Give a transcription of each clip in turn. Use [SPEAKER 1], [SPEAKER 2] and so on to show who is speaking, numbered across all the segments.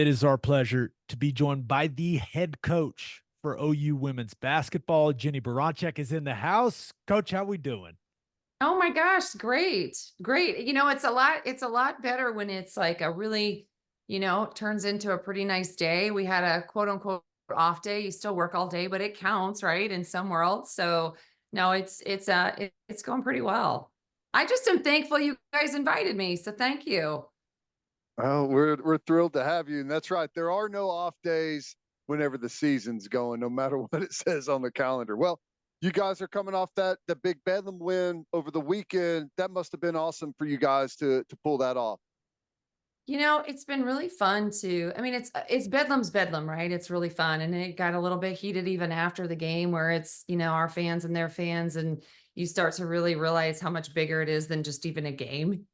[SPEAKER 1] It is our pleasure to be joined by the head coach for OU women's basketball. Jennie Baranczyk is in the house. Coach, how we doing?
[SPEAKER 2] Oh my gosh, great. Great. It's a lot better when it's like a really, turns into a pretty nice day. We had a quote unquote off day. You still work all day, but it counts, right? In some worlds. So no, it's going pretty well. I just am thankful you guys invited me. So thank you.
[SPEAKER 3] Oh, we're thrilled to have you, and that's right. There are no off days whenever the season's going, no matter what it says on the calendar. Well, you guys are coming off the big Bedlam win over the weekend. That must have been awesome for you guys to pull that off.
[SPEAKER 2] It's been really fun I mean, it's Bedlam's Bedlam, right? It's really fun. And it got a little bit heated even after the game where it's, our fans and their fans. And you start to really realize how much bigger it is than just even a game.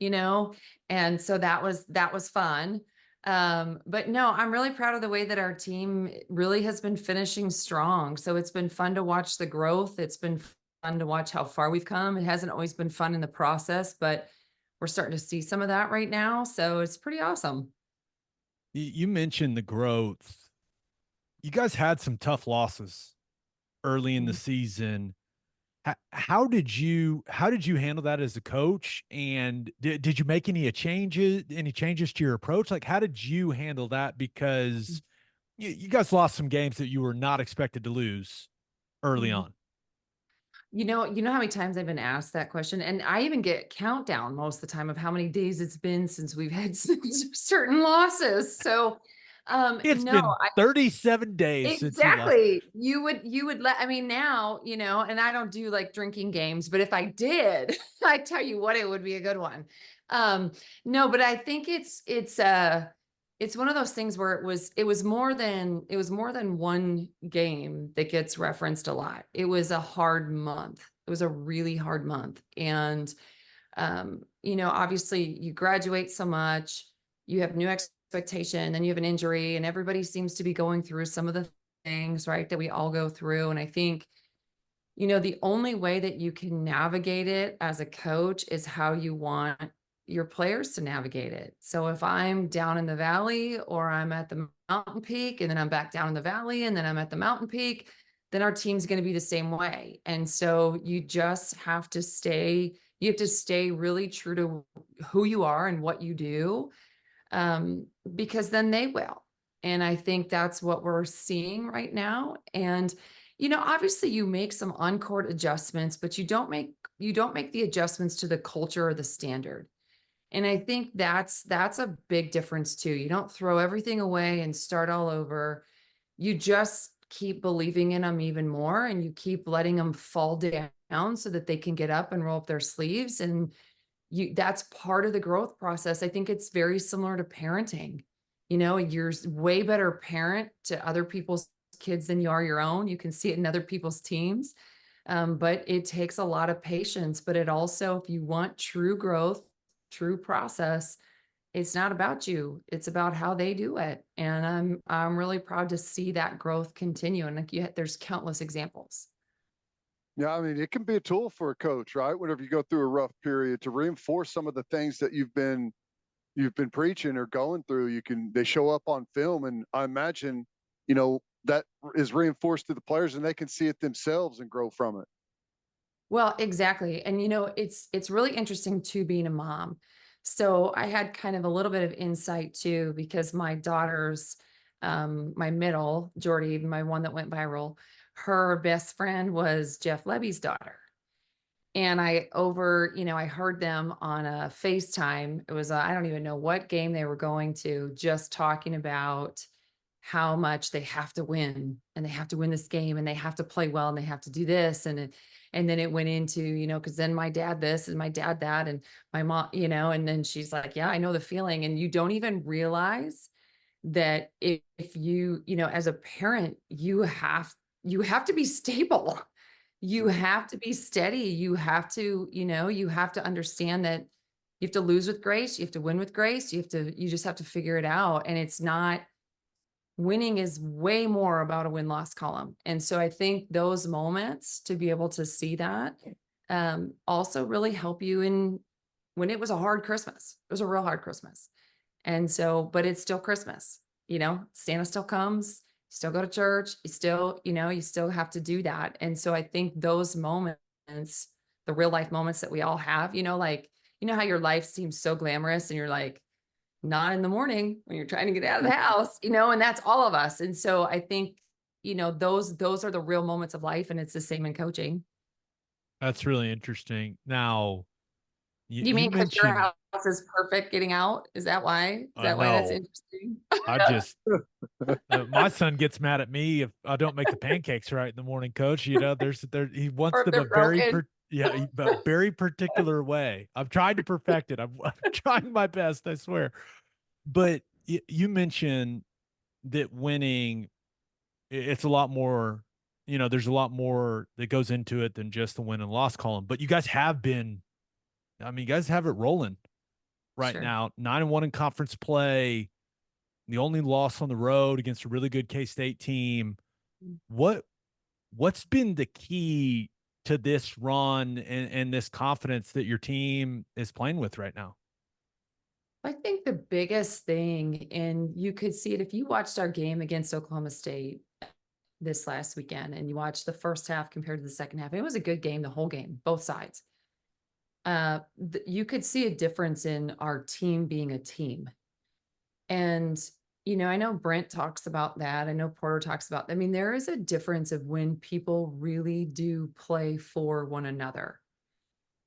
[SPEAKER 2] And so that was fun. But no, I'm really proud of the way that our team really has been finishing strong. So it's been fun to watch the growth. It's been fun to watch how far we've come. It hasn't always been fun in the process, but we're starting to see some of that right now. So it's pretty awesome.
[SPEAKER 1] You mentioned the growth. You guys had some tough losses early in the
[SPEAKER 2] Mhm.
[SPEAKER 1] season. How did you handle that as a coach? And did you make any changes to your approach? Like, how did you handle that? Because you guys lost some games that you were not expected to lose early
[SPEAKER 2] Mhm.
[SPEAKER 1] on.
[SPEAKER 2] You know how many times I've been asked that question, and I even get countdown most of the time of how many days it's been since we've had certain losses. So,
[SPEAKER 1] It's
[SPEAKER 2] no,
[SPEAKER 1] been 37 days since you lost.
[SPEAKER 2] exactly. You would let, I mean, now, and I don't do like drinking games, but if I did, I tell you what, it would be a good one. Um, no, but I think it's one of those things where it was more than one game that gets referenced a lot. It was a hard month. It was a really hard month. And obviously you graduate so much, you have new expectation, then you have an injury, and everybody seems to be going through some of the things, right, that we all go through. And I think, the only way that you can navigate it as a coach is how you want your players to navigate it. So if I'm down in the valley or I'm at the mountain peak and then I'm back down in the valley and then I'm at the mountain peak, then our team's going to be the same way. And so you have to stay really true to who you are and what you do, um, because then they will. And I think that's what we're seeing right now. And obviously you make some on-court adjustments, but you don't make the adjustments to the culture or the standard. And I think that's a big difference too. You don't throw everything away and start all over. You just keep believing in them even more, and you keep letting them fall down so that they can get up and roll up their sleeves. And that's part of the growth process. I think it's very similar to parenting. You're way better parent to other people's kids than you are your own. You can see it in other people's teams. But it takes a lot of patience. But it also, if you want true growth, true process, it's not about you. It's about how they do it. And I'm really proud to see that growth continue. And like there's countless examples.
[SPEAKER 3] Yeah, I mean, it can be a tool for a coach, right? Whenever you go through a rough period to reinforce some of the things that you've been preaching or going through, they show up on film, and I imagine, that is reinforced to the players and they can see it themselves and grow from it.
[SPEAKER 2] Well, exactly. And it's really interesting too being a mom. So I had kind of a little bit of insight too, because my daughter's my middle, Jordy, my one that went viral, her best friend was Jeff Levy's daughter. And I heard them on a FaceTime. It was, I don't even know what game they were going to, just talking about how much they have to win and they have to win this game and they have to play well and they have to do this. And then it went into, because then my dad this and my dad that and my mom, and then she's like, yeah, I know the feeling. And you don't even realize that if as a parent, you have to be stable. You have to be steady. You have to understand that you have to lose with grace. You have to win with grace. You just have to figure it out. And it's not winning is way more about a win-loss column. And so I think those moments to be able to see that also really help you in when it was a hard Christmas. It was a real hard Christmas. And so, but it's still Christmas. Santa still comes, you still go to church, you still, you still have to do that. And so I think those moments, the real life moments that we all have, like, how your life seems so glamorous and you're like, not in the morning when you're trying to get out of the house, and that's all of us. And so I think, those are the real moments of life. And it's the same in coaching.
[SPEAKER 1] That's really interesting. Now,
[SPEAKER 2] You
[SPEAKER 1] you
[SPEAKER 2] mean because your
[SPEAKER 1] mentioned,
[SPEAKER 2] house is perfect getting out? Is that why? Is that why that's
[SPEAKER 1] no,
[SPEAKER 2] interesting?
[SPEAKER 1] I just, my son gets mad at me if I don't make the pancakes right in the morning, coach. He wants
[SPEAKER 2] Or if
[SPEAKER 1] them a
[SPEAKER 2] they're broken.
[SPEAKER 1] a very particular way. I've tried to perfect it. I'm trying my best, I swear. But you mentioned that winning, it's a lot more, there's a lot more that goes into it than just the win and loss column. But you guys have been, you guys have it rolling right
[SPEAKER 2] Sure.
[SPEAKER 1] now. 9-1 in conference play. The only loss on the road against a really good K-State team. What's been the key to this run and this confidence that your team is playing with right now?
[SPEAKER 2] I think the biggest thing, and you could see it if you watched our game against Oklahoma State this last weekend and you watched the first half compared to the second half, it was a good game, the whole game, both sides. You could see a difference in our team being a team. And, I know Brent talks about that. I know Porter talks about, there is a difference of when people really do play for one another.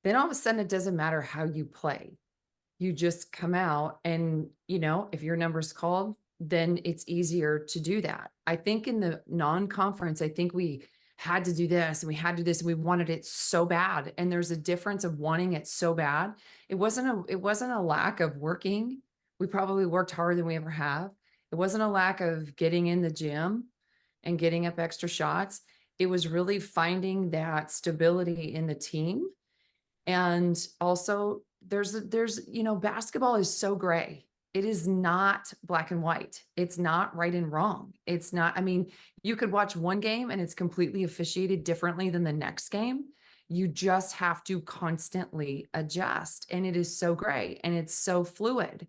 [SPEAKER 2] Then all of a sudden, it doesn't matter how you play. You just come out and, if your number's called, then it's easier to do that. I think in the non-conference, I think we had to do this and we had to do this and we wanted it so bad. And there's a difference of wanting it so bad. It wasn't a lack of working. We probably worked harder than we ever have. It wasn't a lack of getting in the gym and getting up extra shots. It was really finding that stability in the team. And also basketball is so gray. It is not black and white. It's not right and wrong. It's not, you could watch one game and it's completely officiated differently than the next game. You just have to constantly adjust. And it is so gray and it's so fluid.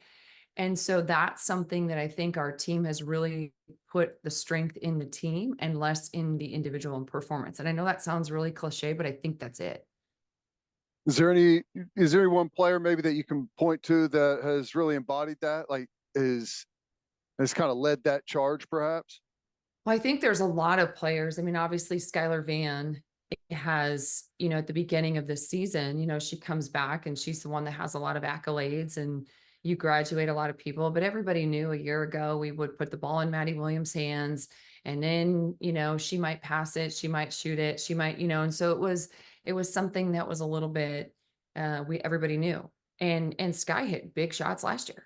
[SPEAKER 2] And so that's something that I think our team has really put the strength in the team and less in the individual performance. And I know that sounds really cliche, but I think that's it.
[SPEAKER 3] Is there any one player maybe that you can point to that has really embodied that, like has kind of led that charge perhaps?
[SPEAKER 2] Well, I think there's a lot of players. Obviously Skylar Van has, at the beginning of this season, she comes back and she's the one that has a lot of accolades and you graduate a lot of people, but everybody knew a year ago we would put the ball in Maddie Williams' hands and then, she might pass it, she might shoot it, she might, and so it was something that was a little bit, everybody knew. And Sky hit big shots last year.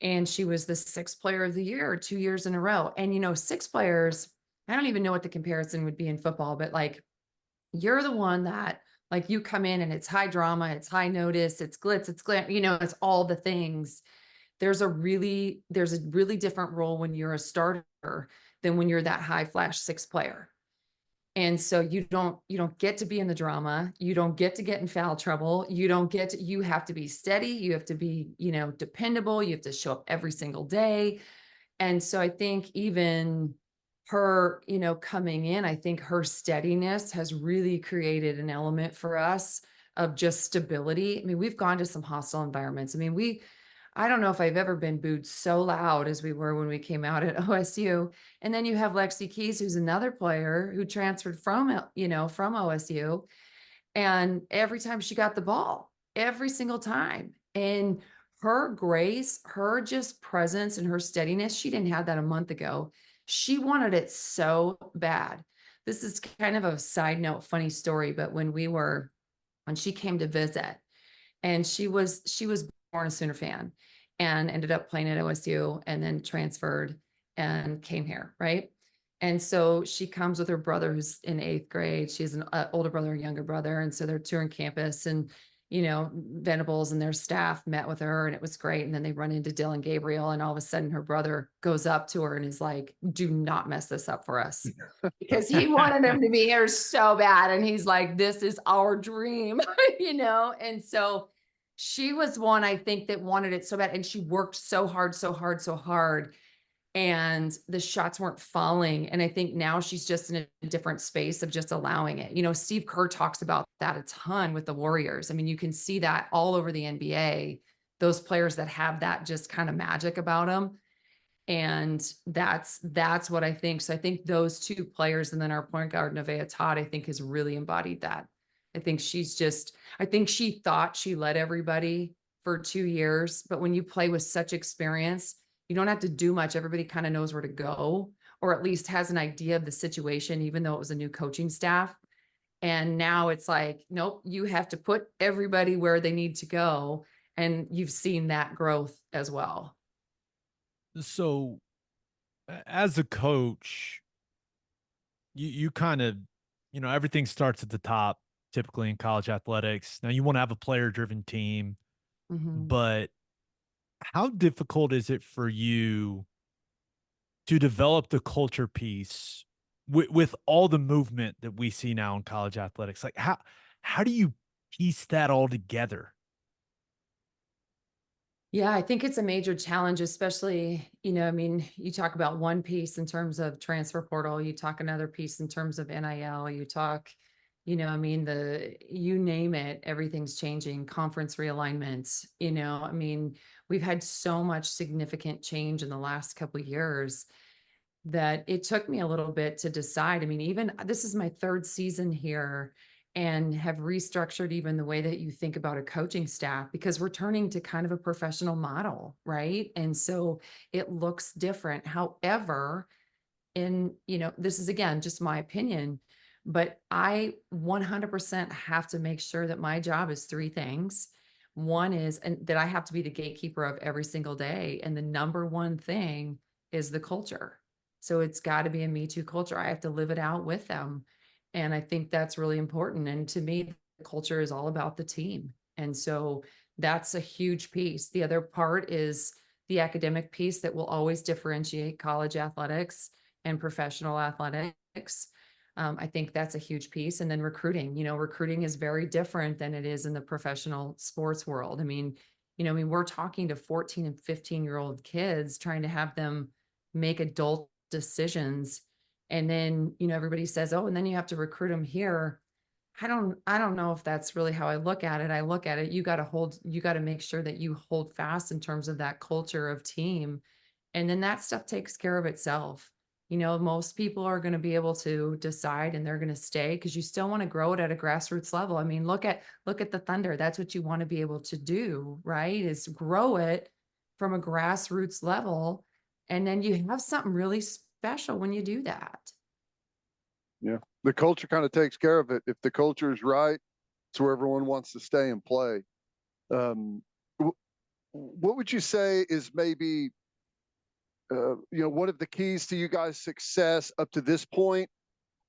[SPEAKER 2] And she was the 6th player of the year 2 years in a row. And, 6 players, I don't even know what the comparison would be in football, but like, you're the one that like you come in and it's high drama, it's high notice, it's glitz, it's glam, it's all the things. There's a really different role when you're a starter than when you're that high flash 6th player. And so you don't get to be in the drama. You don't get to get in foul trouble. You have to be steady. You have to be, dependable. You have to show up every single day. And so I think even her, coming in, I think her steadiness has really created an element for us of just stability. We've gone to some hostile environments. I don't know if I've ever been booed so loud as we were when we came out at OSU. And then you have Lexi Keys, who's another player who transferred from OSU. And every time she got the ball, every single time. And her grace, her just presence and her steadiness, she didn't have that a month ago. She wanted it so bad. This is kind of a side note, funny story, but when she came to visit, and she was born a Sooner fan and ended up playing at OSU and then transferred and came here, right? And so she comes with her brother who's in 8th grade. She has an older brother and younger brother. And so they're touring campus and, Venables and their staff met with her and it was great. And then they run into Dylan Gabriel and all of a sudden her brother goes up to her and is like, do not mess this up for us because he wanted them to be here so bad. And he's like, this is our dream, And so she was one, I think, that wanted it so bad. And she worked so hard, so hard, so hard. and the shots weren't falling. And I think now she's just in a different space of just allowing it. You know, Steve Kerr talks about that a ton with the Warriors. I mean, you can see that all over the NBA, those players that have that just kind of magic about them. And that's what I think. So I think those two players, and then our point guard, Nevaeh Todd, I think has really embodied that. I think I think she thought she led everybody for 2 years, but when you play with such experience, you don't have to do much. Everybody kind of knows where to go, or at least has an idea of the situation, even though it was a new coaching staff. And now it's like, nope, you have to put everybody where they need to go. And you've seen that growth as well.
[SPEAKER 1] So as a coach, you kind of, everything starts at the top, typically in college athletics. Now you want to have a player driven team,
[SPEAKER 2] Mhm.
[SPEAKER 1] but how difficult is it for you to develop the culture piece with all the movement that we see now in college athletics? Like how do you piece that all together?
[SPEAKER 2] Yeah, I think it's a major challenge, especially, I mean, you talk about one piece in terms of transfer portal, you talk another piece in terms of NIL, you talk, I mean, you name it, everything's changing, conference realignments, I mean, we've had so much significant change in the last couple of years that it took me a little bit to decide. I mean, even this is my third season here and have restructured even the way that you think about a coaching staff, because we're turning to kind of a professional model, right? And so it looks different. However, this is again just my opinion, but I 100% have to make sure that my job is three things. One is, and that I have to be the gatekeeper of every single day. And the number one thing is the culture. So it's got to be a Me Too culture. I have to live it out with them. And I think that's really important. And to me, the culture is all about the team. And so that's a huge piece. The other part is the academic piece that will always differentiate college athletics and professional athletics. I think that's a huge piece. And then recruiting, recruiting is very different than it is in the professional sports world. I mean, we're talking to 14 and 15-year-old kids, trying to have them make adult decisions. And then, everybody says, oh, and then you have to recruit them here. I don't know if that's really how I look at it. I look at it, you got to make sure that you hold fast in terms of that culture of team. And then that stuff takes care of itself. Most people are going to be able to decide and they're going to stay, because you still want to grow it at a grassroots level. I mean, look at the Thunder. That's what you want to be able to do, right? Is grow it from a grassroots level. And then you have something really special when you do that.
[SPEAKER 3] Yeah. The culture kind of takes care of it. If the culture is right, it's where everyone wants to stay and play. What would you say is maybe, one of the keys to you guys' success up to this point,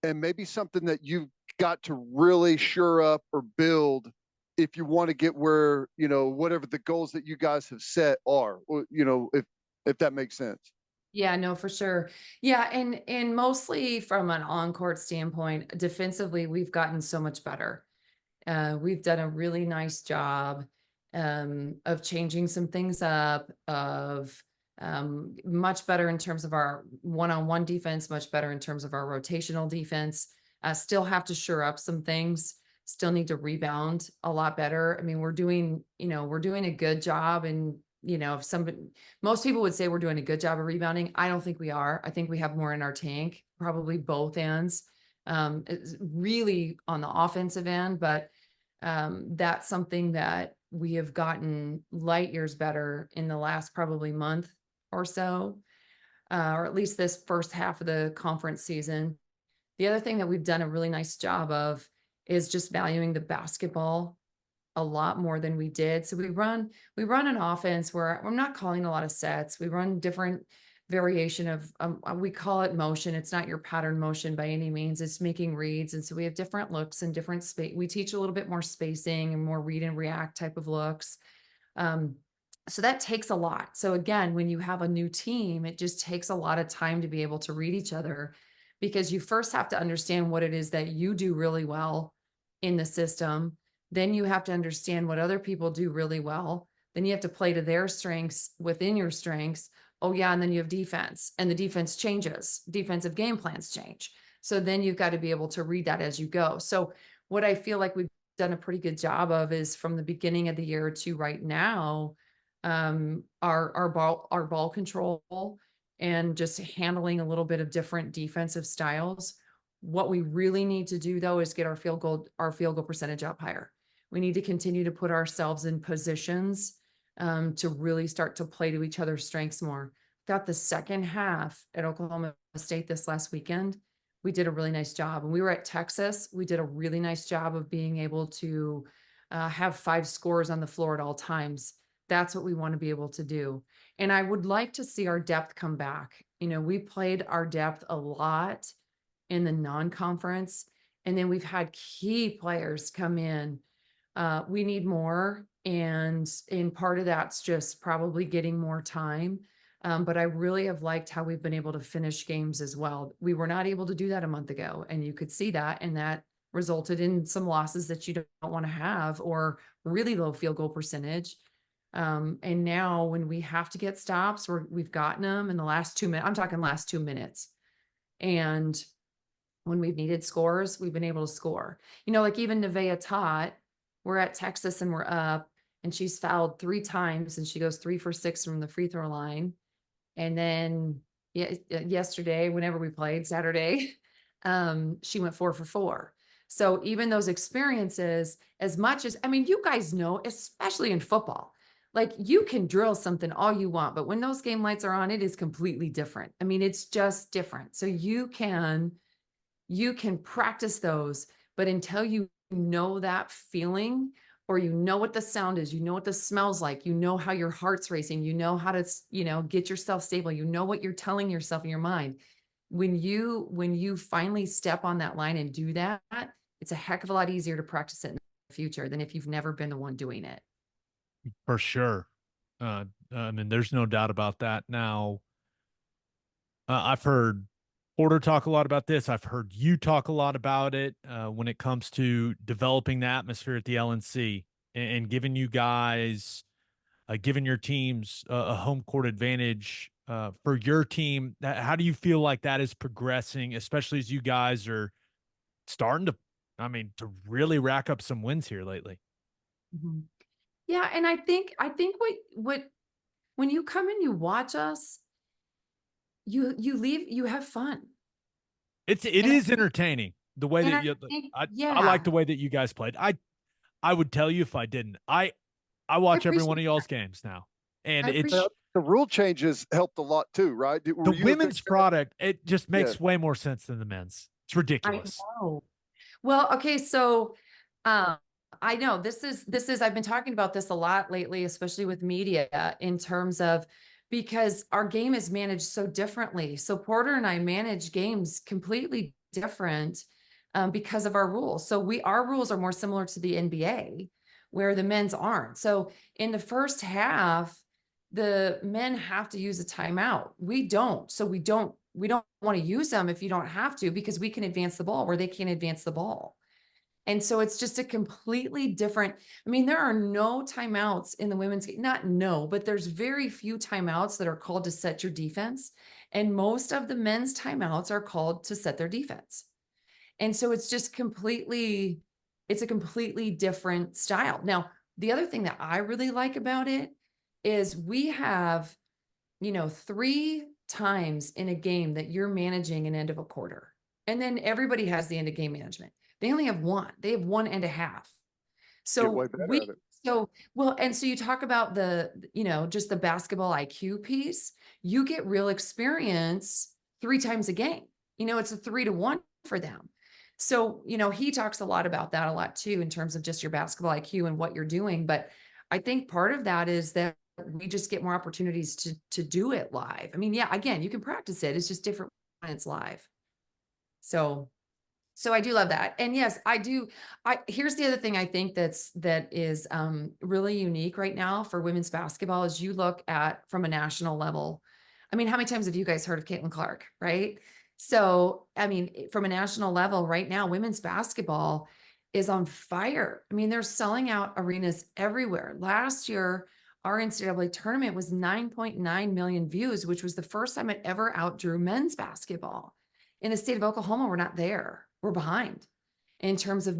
[SPEAKER 3] and maybe something that you've got to really shore up or build if you want to get where, whatever the goals that you guys have set are, if that makes sense?
[SPEAKER 2] Yeah, no, for sure. Yeah, and mostly from an on-court standpoint, defensively, we've gotten so much better. We've done a really nice job of changing some things up, of much better in terms of our one-on-one defense, much better in terms of our rotational defense. Still have to shore up some things. Still need to rebound a lot better. I mean, we're doing a good job, and if most people would say we're doing a good job of rebounding. I don't think we are. I think we have more in our tank, probably both ends. It's really on the offensive end, but that's something that we have gotten light years better in the last probably month or so, or at least this first half of the conference season. The other thing that we've done a really nice job of is just valuing the basketball a lot more than we did. So we run an offense where I'm not calling a lot of sets. We run different variation of, we call it motion. It's not your pattern motion by any means. It's making reads. And so we have different looks and different space. We teach a little bit more spacing and more read and react type of looks. So that takes a lot. So again, when you have a new team, it just takes a lot of time to be able to read each other, because you first have to understand what it is that you do really well in the system. Then you have to understand what other people do really well. Then you have to play to their strengths within your strengths, Oh yeah. And then you have defense, and the defense changes. Defensive game plans change. So then you've got to be able to read that as you go. So what I feel like we've done a pretty good job of is from the beginning of the year to right now, our ball control and just handling a little bit of different defensive styles. What we really need to do though is get our field goal percentage up higher. We need to continue to put ourselves in positions to really start to play to each other's strengths more. Got the second half at Oklahoma State this last weekend. We did a really nice job. When we were at Texas, we did a really nice job of being able to have 5 scorers on the floor at all times. That's what we want to be able to do. And I would like to see our depth come back. You know, we played our depth a lot in the non-conference, and then we've had key players come in. We need more. And part of that's just probably getting more time. But I really have liked how we've been able to finish games as well. We were not able to do that a month ago, and you could see that, and that resulted in some losses that you don't want to have, or really low field goal percentage. And now when we have to get stops, we've gotten them in the last 2 minutes. I'm talking last 2 minutes. And when we've needed scores, we've been able to score. You know, like even Nevaeh Tot, we're at Texas and we're up, and she's fouled 3 times, and she goes 3 for 6 from the free throw line. And then yesterday, whenever we played Saturday, she went 4 for 4. So even those experiences, as much as, I mean, you guys know, especially in football, like you can drill something all you want, but when those game lights are on, it is completely different. I mean, it's just different. So you can practice those, but until you know that feeling, or you know what the sound is, you know what the smells like, you know how your heart's racing, you know how to, you know, get yourself stable, you know what you're telling yourself in your mind. When you finally step on that line and do that, it's a heck of a lot easier to practice it in the future than if you've never been the one doing it.
[SPEAKER 1] For sure. I mean, there's no doubt about that. Now, I've heard Porter talk a lot about this. I've heard you talk a lot about it when it comes to developing the atmosphere at the LNC and giving you guys, giving your teams a home court advantage for your team. How do you feel like that is progressing, especially as you guys are starting to, I mean, to really rack up some wins here lately?
[SPEAKER 2] Mhm. Yeah, and I think what when you come and you watch us, you leave, you have fun.
[SPEAKER 1] It
[SPEAKER 2] And I
[SPEAKER 1] is
[SPEAKER 2] think,
[SPEAKER 1] entertaining the way
[SPEAKER 2] and
[SPEAKER 1] that
[SPEAKER 2] I
[SPEAKER 1] you.
[SPEAKER 2] think,
[SPEAKER 1] I like
[SPEAKER 2] yeah,
[SPEAKER 1] the way that you guys played. I would tell you if I didn't. I
[SPEAKER 2] I
[SPEAKER 1] watch every one
[SPEAKER 2] appreciate
[SPEAKER 1] of
[SPEAKER 2] that.
[SPEAKER 1] y'all's games now, and
[SPEAKER 2] I
[SPEAKER 1] it's
[SPEAKER 2] appreciate,
[SPEAKER 3] The rule changes helped a lot too, right?
[SPEAKER 1] the
[SPEAKER 3] Were you a big
[SPEAKER 1] women's
[SPEAKER 3] fan?
[SPEAKER 1] product. It just
[SPEAKER 3] Yeah.
[SPEAKER 1] makes way more sense than the men's. It's
[SPEAKER 2] I
[SPEAKER 1] ridiculous.
[SPEAKER 2] know. Well, okay, so um, I know this is I've been talking about this a lot lately, especially with media, in terms of, because our game is managed so differently. So Porter and I manage games completely different because of our rules. So our rules are more similar to the NBA, where the men's aren't. So in the first half, the men have to use a timeout. We don't. So we don't want to use them if you don't have to, because we can advance the ball where they can't advance the ball. And so it's just a completely different, I mean, there are no timeouts in the women's game, not no, but there's very few timeouts that are called to set your defense. And most of the men's timeouts are called to set their defense. And so it's a completely different style. Now, the other thing that I really like about it is we have, 3 times in a game that you're managing an end of a quarter. And then everybody has the end of game management. They only have one. They have 1 and a half.
[SPEAKER 3] Get way
[SPEAKER 2] So
[SPEAKER 3] better at it.
[SPEAKER 2] and so you talk about just the basketball IQ piece, you get real experience 3 times a game. It's a 3-to-1 for them. So, he talks a lot about that a lot too, in terms of just your basketball IQ and what you're doing. But I think part of that is that we just get more opportunities to do it live. I mean, yeah, again, you can practice it. It's just different when it's live. So I do love that. And yes, I do. Here's the other thing I think that is really unique right now for women's basketball is you look at from a national level. I mean, how many times have you guys heard of Caitlin Clark, right? So, I mean, from a national level right now, women's basketball is on fire. I mean, they're selling out arenas everywhere. Last year, our NCAA tournament was 9.9 million views, which was the first time it ever outdrew men's basketball. In the state of Oklahoma, we're not there. We're behind in terms of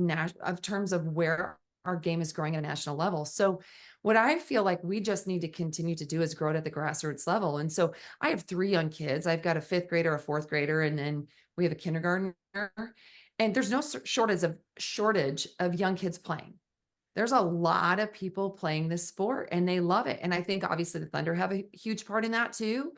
[SPEAKER 2] where our game is growing at a national level. So what I feel like we just need to continue to do is grow it at the grassroots level. And so I have 3 young kids. I've got a 5th grader, a 4th grader, and then we have a kindergartner. And there's no shortage of young kids playing. There's a lot of people playing this sport and they love it. And I think obviously the Thunder have a huge part in that too.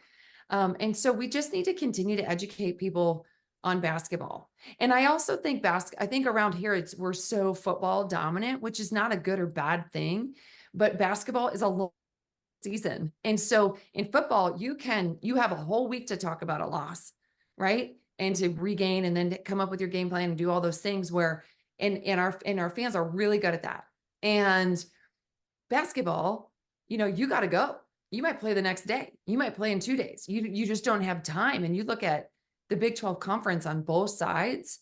[SPEAKER 2] And so we just need to continue to educate people on basketball. And I also think I think around here we're so football dominant, which is not a good or bad thing, but basketball is a long season. And so in football, you have a whole week to talk about a loss, right? And to regain and then to come up with your game plan and do all those things where and our fans are really good at that. And basketball, you got to go. You might play the next day. You might play in 2 days. You just don't have time. And you look at the Big 12 conference on both sides,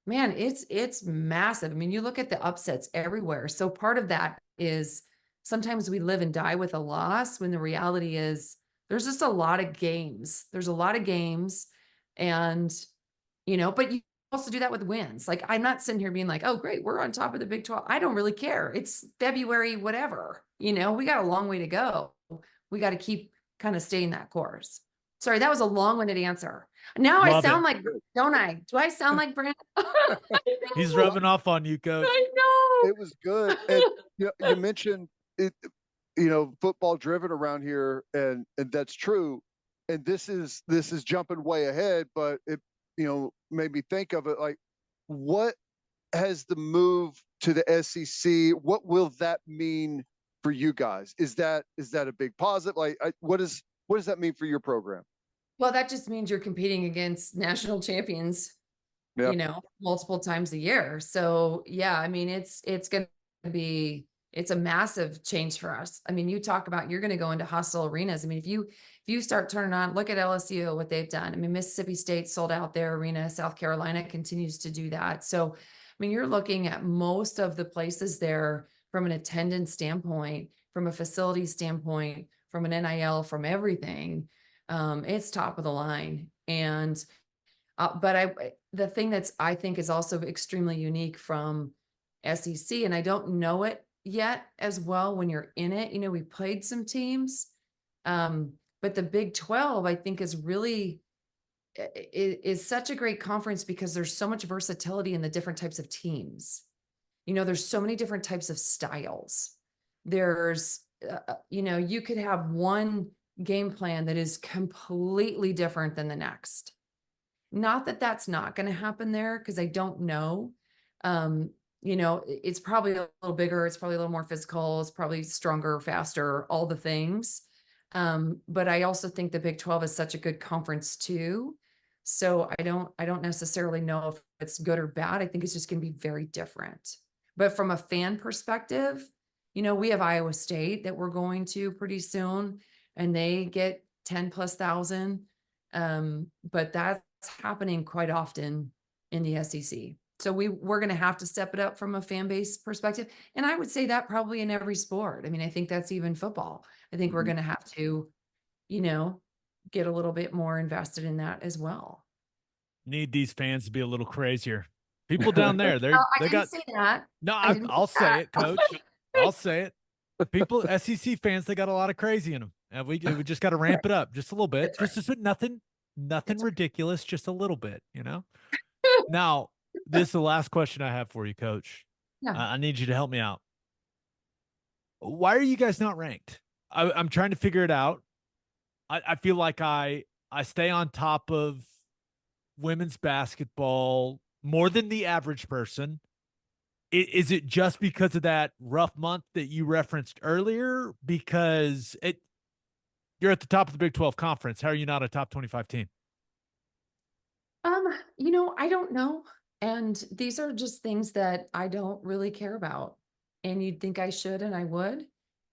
[SPEAKER 2] man, it's massive. I mean, you look at the upsets everywhere. So part of that is sometimes we live and die with a loss when the reality is there's just a lot of games. There's a lot of games and, but you also do that with wins. Like I'm not sitting here being like, oh, great, we're on top of the Big 12. I don't really care. It's February, whatever, we got a long way to go. We got to keep kind of staying that course. Sorry, that was a long-winded answer. Now I sound like, don't I? Do I sound like Brent?
[SPEAKER 1] He's rubbing off on you, Coach.
[SPEAKER 2] I know.
[SPEAKER 3] It was good. And you mentioned it, football driven around here, and that's true. And this is jumping way ahead, but it made me think of it like, what has the move to the SEC? What will that mean for you guys? Is that a big positive? Like, what does that mean for your program?
[SPEAKER 2] Well, that just means you're competing against national champions, multiple times a year. So yeah, I mean, it's going to be, it's a massive change for us. I mean, you talk about, you're going to go into hostile arenas. I mean, if you start turning on, look at LSU, what they've done. I mean, Mississippi State sold out their arena. South Carolina continues to do that. So, I mean, you're looking at most of the places there from an attendance standpoint, from a facility standpoint, from an NIL, from everything. It's top of the line. And, the thing I think is also extremely unique from SEC, and I don't know it yet as well when you're in it, we played some teams, but the Big 12, I think is really, is such a great conference because there's so much versatility in the different types of teams. There's so many different types of styles. There's, you could have one game plan that is completely different than the next. Not that that's not going to happen there, because I don't know. It's probably a little bigger. It's probably a little more physical. It's probably stronger, faster, all the things. But I also think the Big 12 is such a good conference too. So I don't necessarily know if it's good or bad. I think it's just going to be very different. But from a fan perspective, we have Iowa State that we're going to pretty soon, and they get 10,000+. But that's happening quite often in the SEC. So we're going to have to step it up from a fan base perspective. And I would say that probably in every sport. I mean, I think that's even football. I think we're going to have to, get a little bit more invested in that as well.
[SPEAKER 1] Need these fans to be a little crazier. People down there, they
[SPEAKER 2] didn't
[SPEAKER 1] got
[SPEAKER 2] say that.
[SPEAKER 1] No, I'll say it, Coach. I'll say it. People, SEC fans, they got a lot of crazy in them, and we just got to ramp it up just a little bit.
[SPEAKER 2] That's
[SPEAKER 1] Just nothing ridiculous, just a little bit, Now, this is the last question I have for you, Coach.
[SPEAKER 2] Yeah.
[SPEAKER 1] I need you to help me out. Why are you guys not ranked? I'm trying to figure it out. I feel like I stay on top of women's basketball more than the average person. Is it just because of that rough month that you referenced earlier? Because you're at the top of the Big 12 conference. How are you not a top 25 team?
[SPEAKER 2] I don't know. And these are just things that I don't really care about. And you'd think I should, and I would.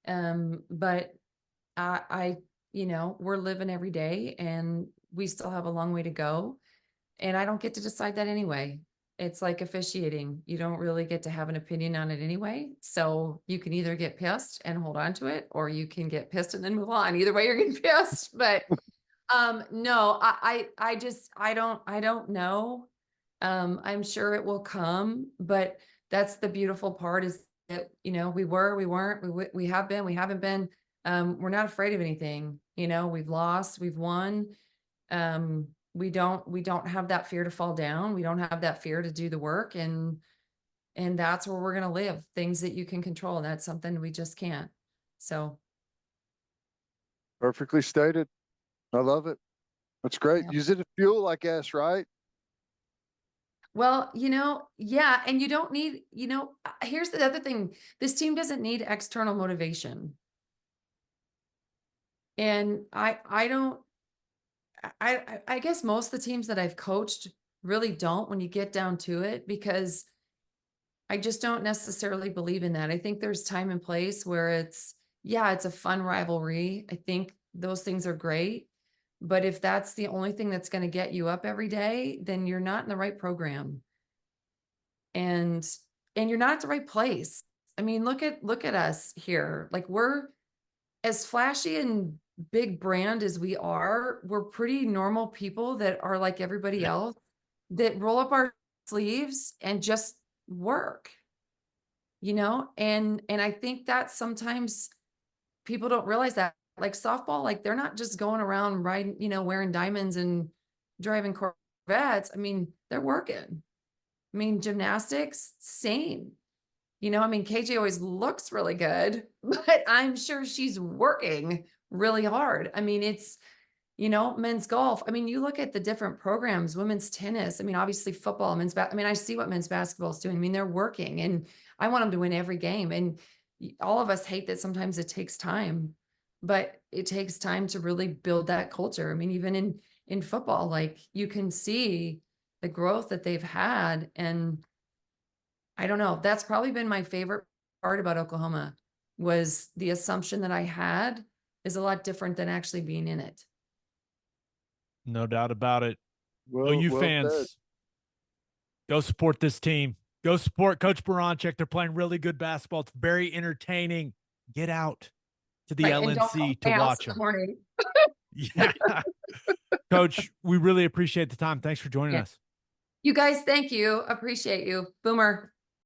[SPEAKER 2] But we're living every day, and we still have a long way to go. And I don't get to decide that anyway. It's like officiating. You don't really get to have an opinion on it anyway. So you can either get pissed and hold on to it, or you can get pissed and then move on. Either way, you're getting pissed. But no, I don't know. I'm sure it will come, but that's the beautiful part is that, you know, we weren't, we have been, we haven't been, we're not afraid of anything. You know, we've lost, we've won. We don't have that fear to fall down. We don't have that fear to do the work. And that's where we're going to live, things that you can control. That's something we just can't. So.
[SPEAKER 3] Perfectly stated. I love it. That's great.
[SPEAKER 2] Yeah.
[SPEAKER 3] Use it as fuel, I guess, right?
[SPEAKER 2] Well, you know, yeah. And you don't need, you know, here's the other thing. This team doesn't need external motivation. And I guess most of the teams that I've coached really don't when you get down to it, because I just don't necessarily believe in that. I think there's time and place where it's a fun rivalry. I think those things are great. But if that's the only thing that's going to get you up every day, then you're not in the right program. And you're not at the right place. I mean, look at us here. Like, we're as flashy and big brand as we are, we're pretty normal people that are like everybody else, that roll up our sleeves and just work, you know? And I think that sometimes people don't realize that, like softball, like they're not just going around riding, you know, wearing diamonds and driving Corvettes. I mean, they're working. I mean, gymnastics, same. You know, I mean, KJ always looks really good, but I'm sure she's working really hard. I mean, it's, you know, men's golf. I mean, you look at the different programs, women's tennis. I mean, obviously football, I mean, I see what men's basketball is doing. I mean, they're working, and I want them to win every game. And all of us hate that sometimes it takes time, but it takes time to really build that culture. I mean, even in football, like you can see the growth that they've had. And I don't know, that's probably been my favorite part about Oklahoma, was the assumption that I had is a lot different than actually being in it.
[SPEAKER 1] No doubt about it.
[SPEAKER 3] Well,
[SPEAKER 1] OU
[SPEAKER 3] well said.
[SPEAKER 1] fans, go support this team. Go support Coach Baranczyk. They're playing really good basketball. It's very entertaining. Get out to the
[SPEAKER 2] Right, and don't come
[SPEAKER 1] LNC
[SPEAKER 2] to
[SPEAKER 1] to
[SPEAKER 2] my house
[SPEAKER 1] watch
[SPEAKER 2] in the
[SPEAKER 1] them.
[SPEAKER 2] morning.
[SPEAKER 1] Yeah. Coach, we really appreciate the time. Thanks for joining
[SPEAKER 2] Yeah.
[SPEAKER 1] us.
[SPEAKER 2] You guys, thank you. Appreciate you. Boomer.